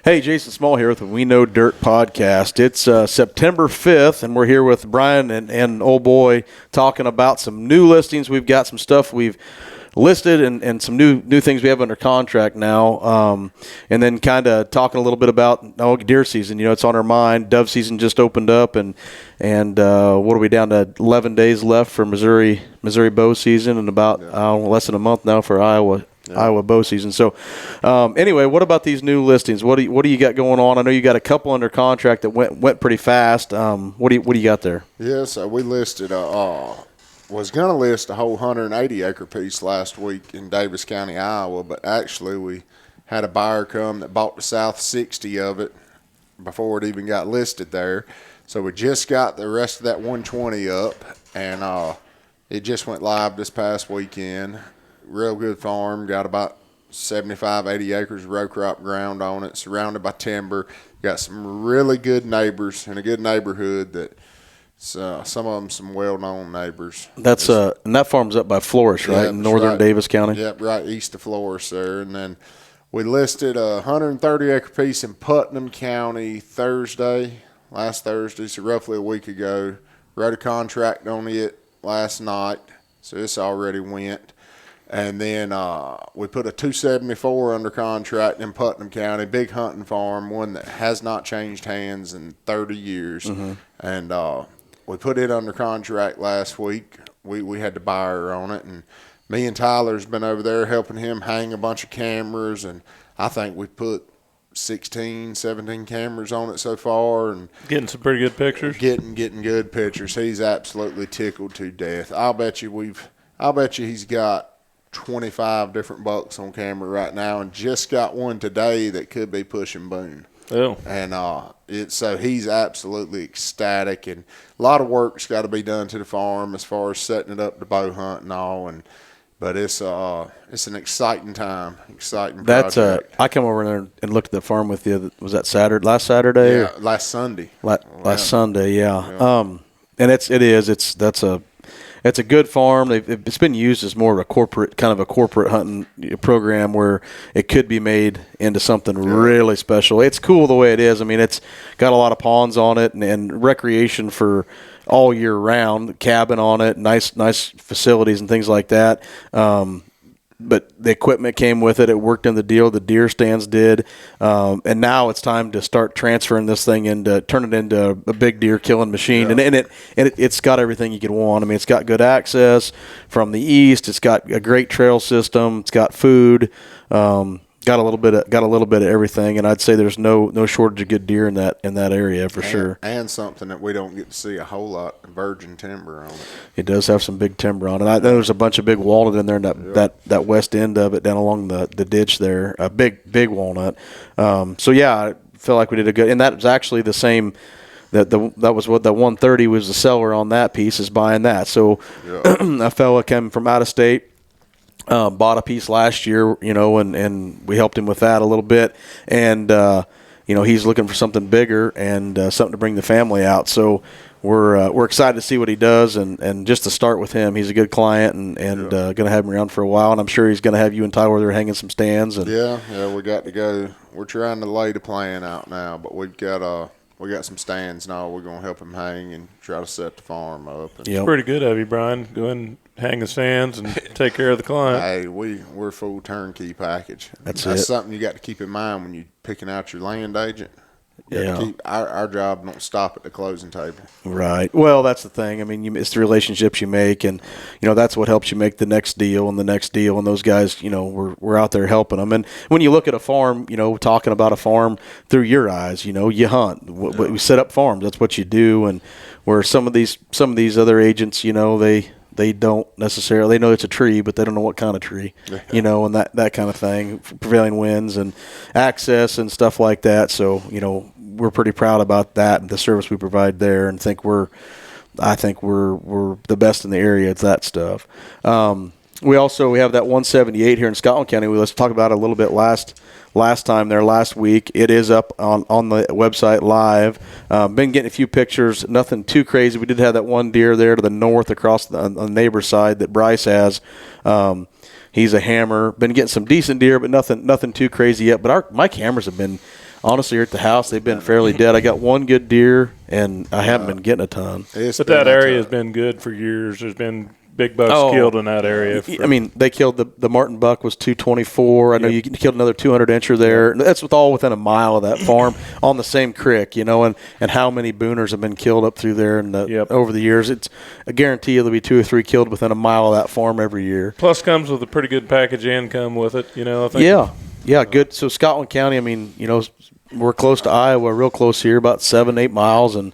Hey, Jason Small here with the We Know Dirt podcast. It's September 5th, and we're here with Brian and old boy talking about some new listings. We've got some stuff we've listed and some new things we have under contract now, and then kind of talking a little bit about deer season. It's on our mind. Dove season just opened up, and what are we down to 11 days left for Missouri bow season, and about less than a month now for Iowa bow season. So anyway, what about these new listings? What do you got going on? I know you got a couple under contract that went pretty fast. What do you got there? Yes, we listed was going to list a whole 180 acre piece last week in Davis County, Iowa, but actually we had a buyer come that bought the south 60 of it before it even got listed there. So we just got the rest of that 120 up, and it just went live this past weekend. Real good farm, got about 75, 80 acres of row crop ground on it, surrounded by timber. Got some really good neighbors in a good neighborhood that some of them some well-known neighbors. That's and that farm's up by Flores, right, in northern Davis County? Yep, right east of Flores there. And then we listed a 130 acre piece in Putnam County last Thursday, so roughly a week ago. Wrote a contract on it last night, so this already went. And then we put a 274 under contract in Putnam County, big hunting farm, one that has not changed hands in 30 years. Mm-hmm. And we put it under contract last week. We had the buyer on it, and me and Tyler's been over there helping him hang a bunch of cameras, and I think we put 16, 17 cameras on it so far, and getting some pretty good pictures. Getting good pictures. He's absolutely tickled to death. I'll bet you he's got 25 different bucks on camera right now, and just got one today that could be pushing Boone. Oh. And so he's absolutely ecstatic, and a lot of work's got to be done to the farm as far as setting it up to bow hunt and all. But it's an exciting time, exciting project. I come over there and looked at the farm with you. Was that last Saturday? Yeah, last Sunday. Last Sunday, yeah. And it's a good farm. It's been used as more of a corporate hunting program where it could be made into something really special. It's cool the way it is. I mean, it's got a lot of ponds on it and recreation for all year round. Cabin on it, nice facilities and things like that. But the equipment came with it. It worked in the deal. The deer stands did. And now it's time to start transferring this thing turn it into a big deer killing machine. Yeah. And it's got everything you could want. I mean, it's got good access from the east. It's got a great trail system. It's got food. Got a little bit of everything, and I'd say there's no shortage of good deer in that area for sure. And something that we don't get to see a whole lot of virgin timber on it. It does have some big timber on it. I know there's a bunch of big walnut in there, and that west end of it down along the ditch there, a big walnut. So yeah, I feel like we did a good, and that was actually the same. That was what the 130 was. The seller on that piece is buying that. So a fella came from out of state. Bought a piece last year, and we helped him with that a little bit. And, he's looking for something bigger and something to bring the family out. So we're excited to see what he does. And just to start with him, he's a good client and going to have him around for a while. And I'm sure he's going to have you and Tyler there hanging some stands. And yeah, we got to go. We're trying to lay the plan out now, but we got some stands now. We're going to help him hang and try to set the farm up. It's pretty good of you, Brian. Go ahead and hang the stands and take care of the client. Hey, we're full turnkey package. That's something you got to keep in mind when you're picking out your land agent. Yeah. Our job don't stop at the closing table. Right. Well, that's the thing. I mean, it's the relationships you make, and that's what helps you make the next deal and the next deal. And those guys, we're out there helping them. And when you look at a farm, talking about a farm through your eyes, you hunt. We set up farms. That's what you do. And where some of these other agents, they don't necessarily, they know it's a tree, but they don't know what kind of tree, and that kind of thing, prevailing winds and access and stuff like that. So, we're pretty proud about that and the service we provide there, and I think we're the best in the area at that stuff. We have that 178 here in Scotland County. Let's talk about it a little bit last week. It is up on the website live. Been getting a few pictures, nothing too crazy. We did have that one deer there to the north across on the neighbor's side that Bryce has. He's a hammer. Been getting some decent deer, but nothing too crazy yet. But my cameras have been honestly, here at the house, they've been fairly dead. I got one good deer, and I haven't been getting a ton. But that area has been good for years. There's been big bucks killed in that area. I mean, they killed the Martin buck was 224. I know you killed another 200 incher there. That's all within a mile of that farm on the same creek, and how many booners have been killed up through there over the years. It's a guarantee there'll be 2 or 3 killed within a mile of that farm every year. Plus comes with a pretty good package income with it, I think. Yeah, good. So Scotland County, I mean, we're close to Iowa, real close here, about 7-8 miles, and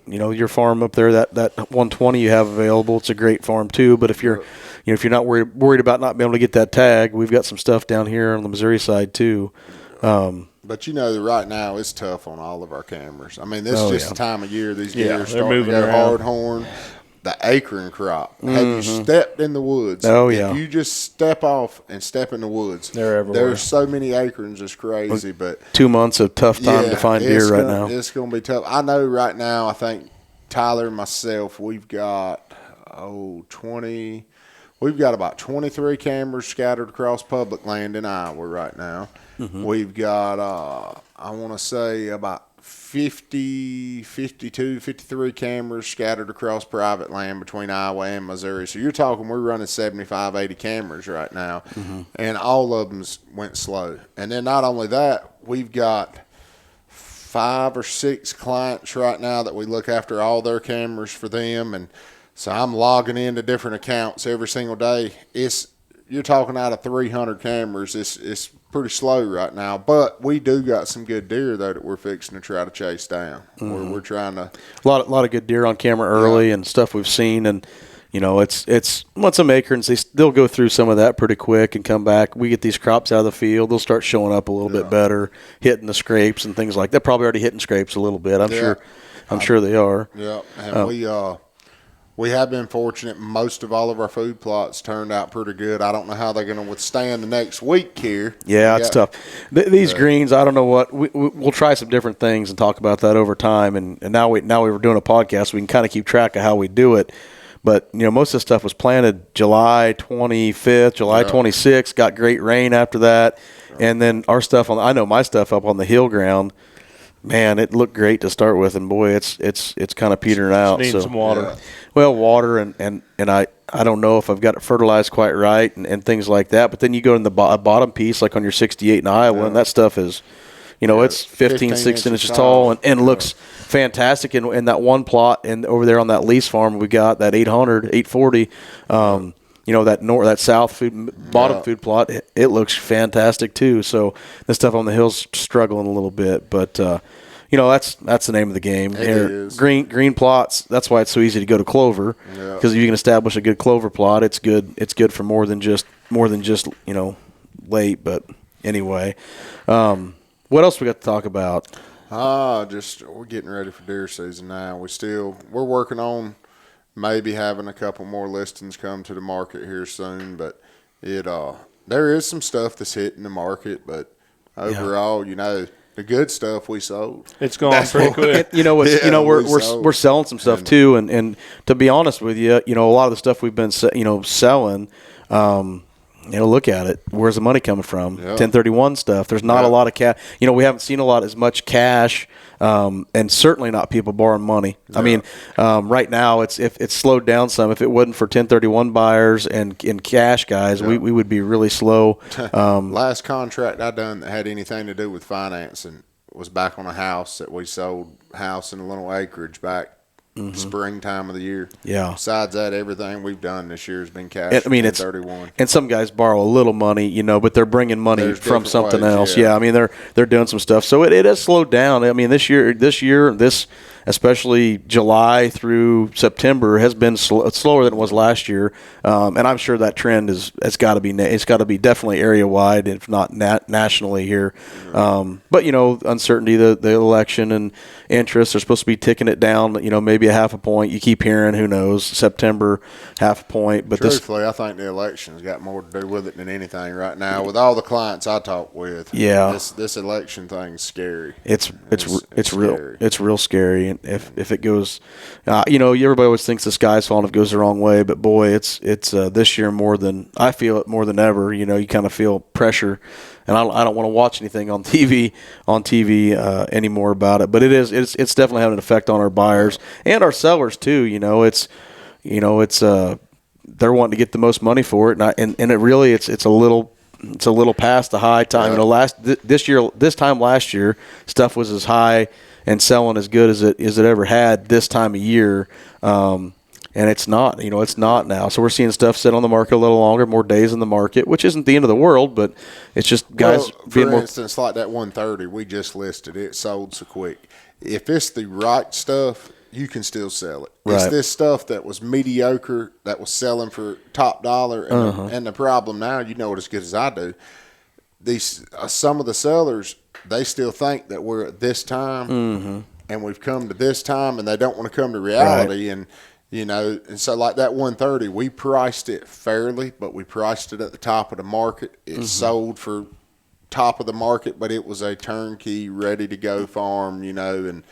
your farm up there, that 120 you have available, it's a great farm too. But if you're not worried about not being able to get that tag, we've got some stuff down here on the Missouri side too. But right now it's tough on all of our cameras. I mean, this is just the time of year these deer are starting moving to go around. hard horn. The acorn crop. Have you stepped in the woods? Oh, yeah. If you just step off and step in the woods, They're everywhere. There's so many acorns, it's crazy. But 2 months of tough time to find deer right now. It's going to be tough. I know right now, I think Tyler and myself, we've got, 20. We've got about 23 cameras scattered across public land in Iowa right now. We've got, I want to say, about 50, 52, 53 cameras scattered across private land between Iowa and Missouri. So you're talking we're running 75, 80 cameras right now, and all of them went slow. And then not only that, we've got 5 or 6 clients right now that we look after all their cameras for them. And so I'm logging into different accounts every single day. You're talking out of 300 cameras. It's pretty slow right now, but we do got some good deer though that we're fixing to try to chase down. We're trying to a lot of good deer on camera early and stuff we've seen, and it's once some acorns they'll go through some of that pretty quick and come back. We get these crops out of the field, they'll start showing up a little bit better, hitting the scrapes and things like that. Probably already hitting scrapes a little bit. I'm sure they are. Yeah, and we have been fortunate. Most of all of our food plots turned out pretty good. I don't know how they're going to withstand the next week here. Yeah, it's tough. These greens, I don't know what. We'll try some different things and talk about that over time. And now we were doing a podcast, we can kind of keep track of how we do it. But, most of the stuff was planted July 25th, July 26th, got great rain after that. And then our stuff I know my stuff up on the hill ground, man, it looked great to start with, and boy, it's kind of petering out. Needs some water. Yeah. Well, water and I don't know if I've got it fertilized quite right and things like that. But then you go in the bottom piece, like on your 68 in Iowa, and that stuff is, it's 15, 16 inches tall and looks fantastic. And that one plot and over there on that lease farm, we got that 840. That south bottom food plot, it looks fantastic too. So the stuff on the hill's struggling a little bit, but that's the name of the game. It is. Green plots. That's why it's so easy to go to clover, because if you can establish a good clover plot, it's good. It's good for more than just late. But anyway, what else we got to talk about? We're getting ready for deer season now. We're working on maybe having a couple more listings come to the market here soon, but there is some stuff that's hitting the market, but overall, the good stuff we sold. It's gone pretty quick. We're selling some stuff too, and to be honest with you, a lot of the stuff we've been selling. Look at it. Where's the money coming from? 1031 stuff. There's not a lot of cash. We haven't seen as much cash, and certainly not people borrowing money. I mean, right now it's slowed down some. If it wasn't for 1031 buyers and cash guys, we would be really slow. Last contract I done that had anything to do with financing was back on a house that we sold, house in a little acreage back springtime of the year. Yeah. Besides that, everything we've done this year has been cash. I mean, it's 31. And some guys borrow a little money, but they're bringing money from something else. Yeah. I mean, they're doing some stuff. So it has slowed down. I mean, this year, especially July through September, has been slower than it was last year. And I'm sure that trend it's got to be definitely area wide, if not nationally here. But uncertainty, the election and interest, they're supposed to be ticking it down. Maybe a half a point. You keep hearing, who knows, September, half a point. But truthfully, I think the election's got more to do with it than anything right now. With all the clients I talk with, this election thing's scary. It's real. It's real scary. point if it goes. Everybody always thinks the sky's falling if it goes the wrong way, but boy, it's this year I feel it more than ever. You kind of feel pressure, and I don't want to watch anything on TV anymore about it. But it's definitely having an effect on our buyers and our sellers too. They're wanting to get the most money for it, and it really it's a little past the high time. This time last year, stuff was as high and selling as good as it ever had this time of year, and it's not. It's not now. So we're seeing stuff sit on the market a little longer, more days in the market, which isn't the end of the world, but it's just guys being more. For instance, like that 130 we just listed, it sold so quick. If it's the right stuff, you can still sell it. Right. It's this stuff that was mediocre that was selling for top dollar, and the problem now, you know it as good as I do. These some of the sellers, they still think that we're at this time, and we've come to this time, and they don't want to come to reality. Right. And so like that 130, we priced it fairly, but we priced it at the top of the market. It sold for top of the market, but it was a turnkey, ready to go farm. And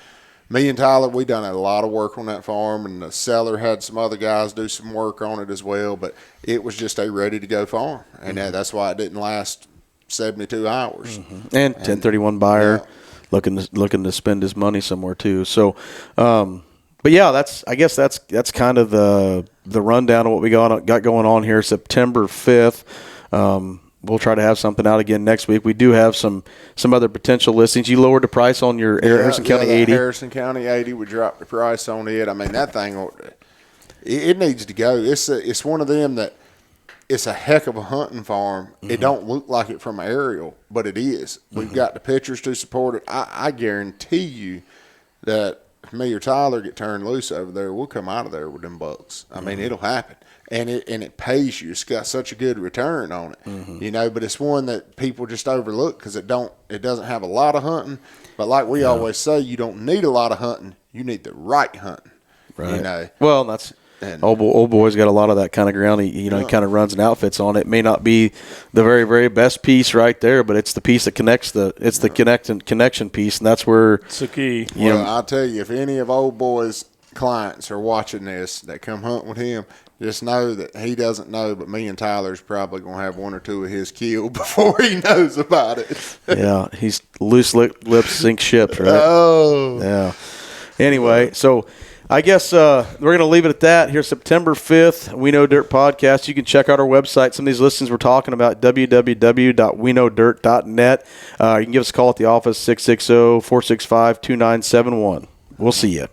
me and Tyler, we done a lot of work on that farm, and the seller had some other guys do some work on it as well. But it was just a ready to go farm, and that's why it didn't last 72 hours. And 1031 buyer looking to spend his money somewhere too. So, but yeah, I guess that's kind of the rundown of what we got going on here. September 5th. We'll try to have something out again next week. We do have some other potential listings. You lowered the price on your Harrison County 80. Harrison County 80, we dropped the price on it. I mean, that thing, it needs to go. It's one of them that it's a heck of a hunting farm. It don't look like it from aerial, but it is. We've got the pictures to support it. I guarantee you that if me or Tyler get turned loose over there, we'll come out of there with them bucks. I mean, it'll happen. And it pays you. It's got such a good return on it, But it's one that people just overlook because it doesn't have a lot of hunting. But like we always say, you don't need a lot of hunting. You need the right hunting. Right. Well, that's old boy's got a lot of that kind of ground. He kind of runs and outfits on it. It may not be the very, very best piece right there, but it's the piece that connects the connection piece, and that's where it's the key. Well, I'll tell you, if any of old boy's clients are watching this that come hunt with him, just know that he doesn't know, but me and Tyler's probably going to have one or two of his killed before he knows about it. Yeah, he's loose lips sink ships, right? Oh. Yeah. Anyway, so I guess we're going to leave it at that. Here, September 5th, We Know Dirt podcast. You can check out our website. Some of these listings we're talking about, www.weknowdirt.net. You can give us a call at the office, 660-465-2971. We'll see you.